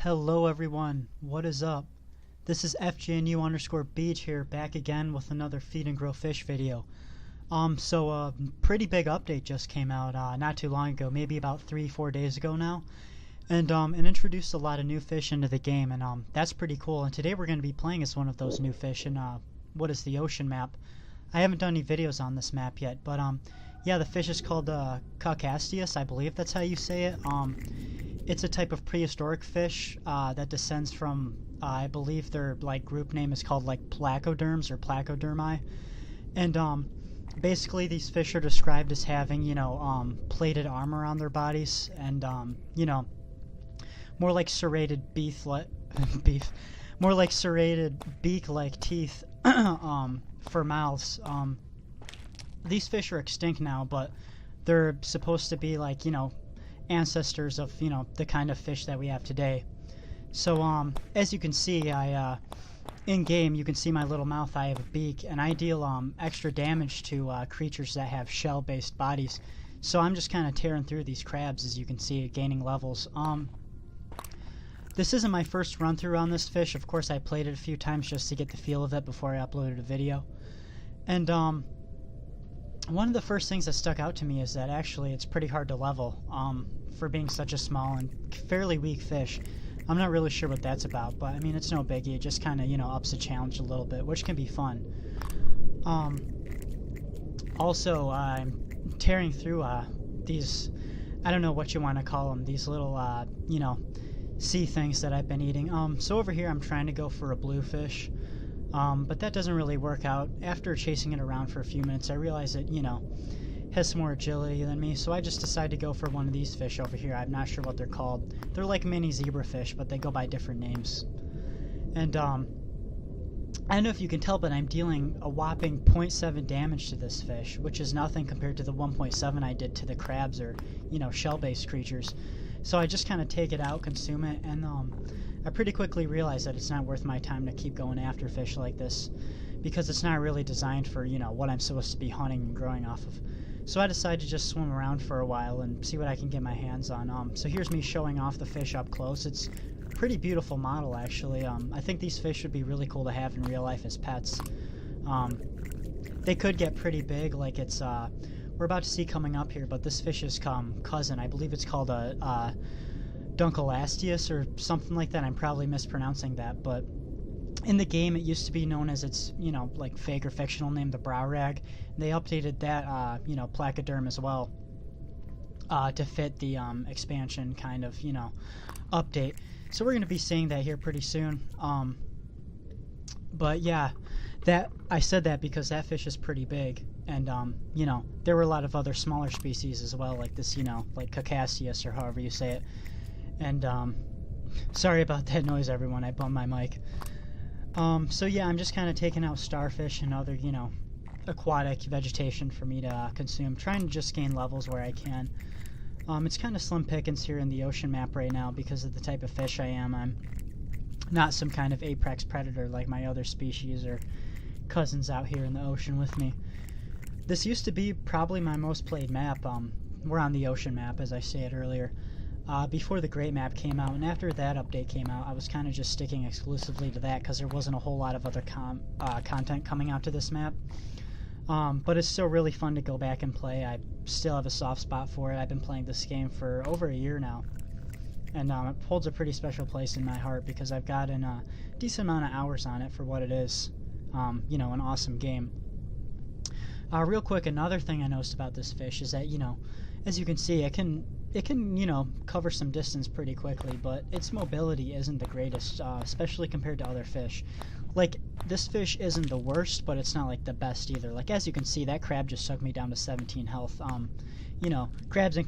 Hello everyone, what is up? This is FGNU underscore Beej here, back again with another Feed and Grow Fish video. Pretty big update just came out not too long ago, maybe about 3-4 days ago now. And it introduced a lot of new fish into the game, and that's pretty cool. And today we're going to be playing as one of those new fish in what is the ocean map. I haven't done any videos on this map yet, but yeah, the fish is called Caucastius, I believe that's how you say it. It's a type of prehistoric fish that descends from, I believe their group name is called Placoderms or Placodermi. And basically these fish are described as having, plated armor on their bodies and, more like serrated more like serrated beak-like teeth for mouths. These fish are extinct now, but they're supposed to be ancestors of the kind of fish that we have today. So as you can see, in game you can see my little mouth. I have a beak, and I deal extra damage to creatures that have shell-based bodies. So I'm just kind of tearing through these crabs, as you can see, gaining levels. This isn't my first run through on this fish. Of course, I played it a few times just to get the feel of it before I uploaded a video. And one of the first things that stuck out to me is that actually it's pretty hard to level for being such a small and fairly weak fish. I'm not really sure what that's about, but I mean, it's no biggie. It just kind of, ups the challenge a little bit, which can be fun. Also, I'm tearing through these, I don't know what you want to call them, these little, sea things that I've been eating. So over here I'm trying to go for a bluefish. But that doesn't really work out. After chasing it around for a few minutes, I realized it, has some more agility than me, so I just decided to go for one of these fish over here. I'm not sure what they're called. They're like mini zebrafish, but they go by different names. And, I don't know if you can tell, but I'm dealing a whopping 0.7 damage to this fish, which is nothing compared to the 1.7 I did to the crabs or, shell-based creatures. So I just kind of take it out, consume it, and, I pretty quickly realized that it's not worth my time to keep going after fish like this, because it's not really designed for, what I'm supposed to be hunting and growing off of. So I decided to just swim around for a while and see what I can get my hands on. So here's me showing off the fish up close. It's a pretty beautiful model, actually. I think these fish would be really cool to have in real life as pets. They could get pretty big, like it's, we're about to see coming up here, but this fish's cousin, I believe it's called a Dunkleastius or something like that. I'm probably mispronouncing that, but in the game it used to be known as its, fake or fictional name, the brow rag. And they updated that, Placoderm as well, to fit the expansion kind of, update. So we're going to be seeing that here pretty soon. But yeah, I said that because that fish is pretty big. And, there were a lot of other smaller species as well, like this, like Caucastius or however you say it. And, sorry about that noise, everyone. I bumped my mic. So yeah, I'm just kind of taking out starfish and other, aquatic vegetation for me to consume, trying to just gain levels where I can. It's kind of slim pickings here in the ocean map right now because of the type of fish I am. I'm not some kind of apex predator like my other species or cousins out here in the ocean with me. This used to be probably my most played map. We're on the ocean map, as I said earlier. Before the Great Map came out, and after that update came out, I was kind of just sticking exclusively to that because there wasn't a whole lot of other content coming out to this map. But it's still really fun to go back and play. I still have a soft spot for it. I've been playing this game for over a year now, and it holds a pretty special place in my heart because I've gotten a decent amount of hours on it for what it is. An awesome game. Real quick, another thing I noticed about this fish is that, as you can see, it can cover some distance pretty quickly, but its mobility isn't the greatest, especially compared to other fish. Like, this fish isn't the worst, but it's not, the best either. Like, as you can see, that crab just took me down to 17 health. Crabs and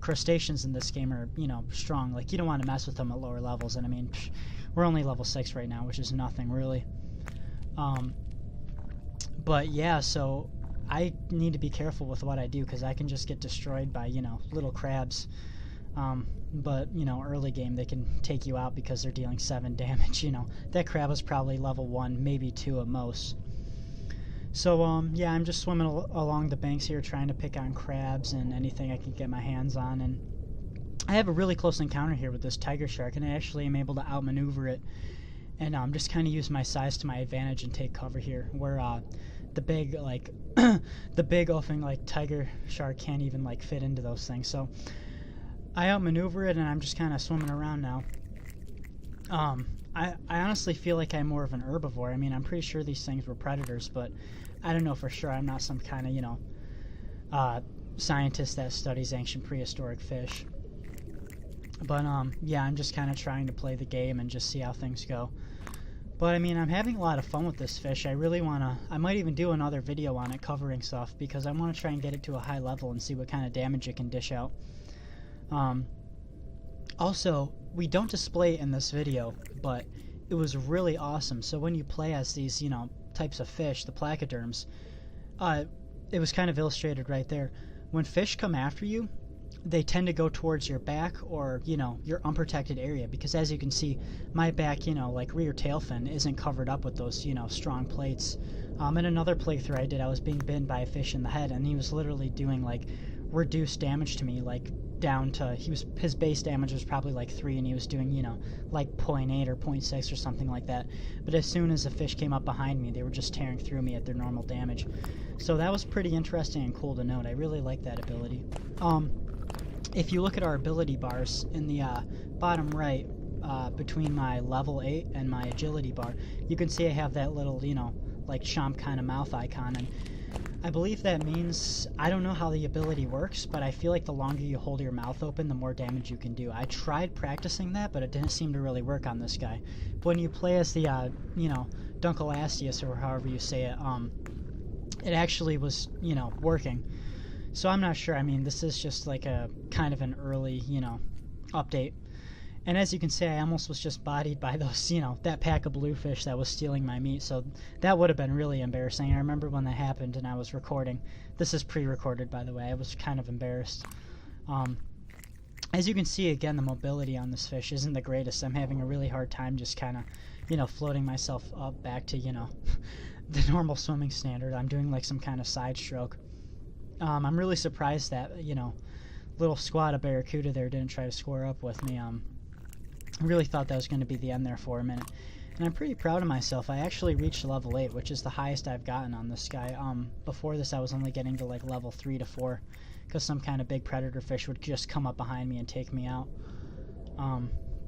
crustaceans in this game are, strong. Like, you don't want to mess with them at lower levels, and I mean, we're only level 6 right now, which is nothing, really. But, yeah, so I need to be careful with what I do because I can just get destroyed by, little crabs. But, early game they can take you out because they're dealing 7 damage, That crab was probably level 1, maybe 2 at most. So, yeah, I'm just swimming along the banks here trying to pick on crabs and anything I can get my hands on. And I have a really close encounter here with this tiger shark, and I actually am able to outmaneuver it and just kind of use my size to my advantage and take cover here, where the big like the big oafing like tiger shark can't even like fit into those things. So I outmaneuver it, and I'm just kind of swimming around now. I honestly feel like I'm more of an herbivore. I mean, I'm pretty sure these things were predators, but I don't know for sure. I'm not some kind of, scientist that studies ancient prehistoric fish. But, yeah, I'm just kind of trying to play the game and just see how things go. But, I mean, I'm having a lot of fun with this fish. I really want to... I might even do another video on it covering stuff, because I want to try and get it to a high level and see what kind of damage it can dish out. Also, we don't display it in this video, but it was really awesome. So when you play as these, types of fish, the placoderms, it was kind of illustrated right there. When fish come after you, they tend to go towards your back or, your unprotected area, because as you can see, my back, like rear tail fin isn't covered up with those, strong plates. In another playthrough I did, I was being bitten by a fish in the head, and he was literally doing, like, reduced damage to me, like, down to, his base damage was probably like 3, and he was doing, like 0.8 or 0.6 or something like that. But as soon as the fish came up behind me, they were just tearing through me at their normal damage. So that was pretty interesting and cool to note. I really like that ability. If you look at our ability bars in the bottom right, between my level 8 and my agility bar, you can see I have that little, like chomp kind of mouth icon, and I believe that means, I don't know how the ability works, but I feel like the longer you hold your mouth open, the more damage you can do. I tried practicing that, but it didn't seem to really work on this guy. But when you play as the, Dunkleastius, or however you say it, it actually was, working. So I'm not sure. I mean, this is just like a kind of an early, update. And as you can see, I almost was just bodied by those, that pack of bluefish that was stealing my meat. So that would have been really embarrassing. I remember when that happened and I was recording. This is pre-recorded, by the way. I was kind of embarrassed. As you can see, again, the mobility on this fish isn't the greatest. I'm having a really hard time just kind of, floating myself up back to, the normal swimming standard. I'm doing like some kind of side stroke. I'm really surprised that, little squad of barracuda there didn't try to square up with me. I really thought that was going to be the end there for a minute. And I'm pretty proud of myself. I actually reached level 8, which is the highest I've gotten on this guy. Before this, I was only getting to like level 3 to 4, because some kind of big predator fish would just come up behind me and take me out.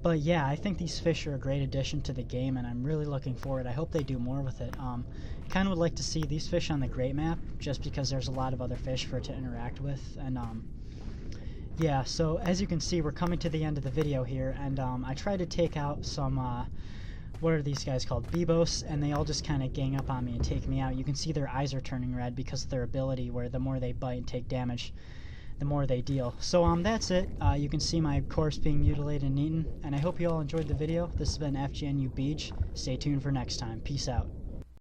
But yeah, I think these fish are a great addition to the game, and I'm really looking forward. I hope they do more with it. Kind of would like to see these fish on the Great Map, just because there's a lot of other fish for it to interact with. And yeah, so as you can see, we're coming to the end of the video here, and I tried to take out some, what are these guys called? Bebos, and they all just kind of gang up on me and take me out. You can see their eyes are turning red because of their ability, where the more they bite and take damage, the more they deal. So that's it. You can see my corpse being mutilated and eaten, and I hope you all enjoyed the video. This has been FGNU Beej. Stay tuned for next time. Peace out.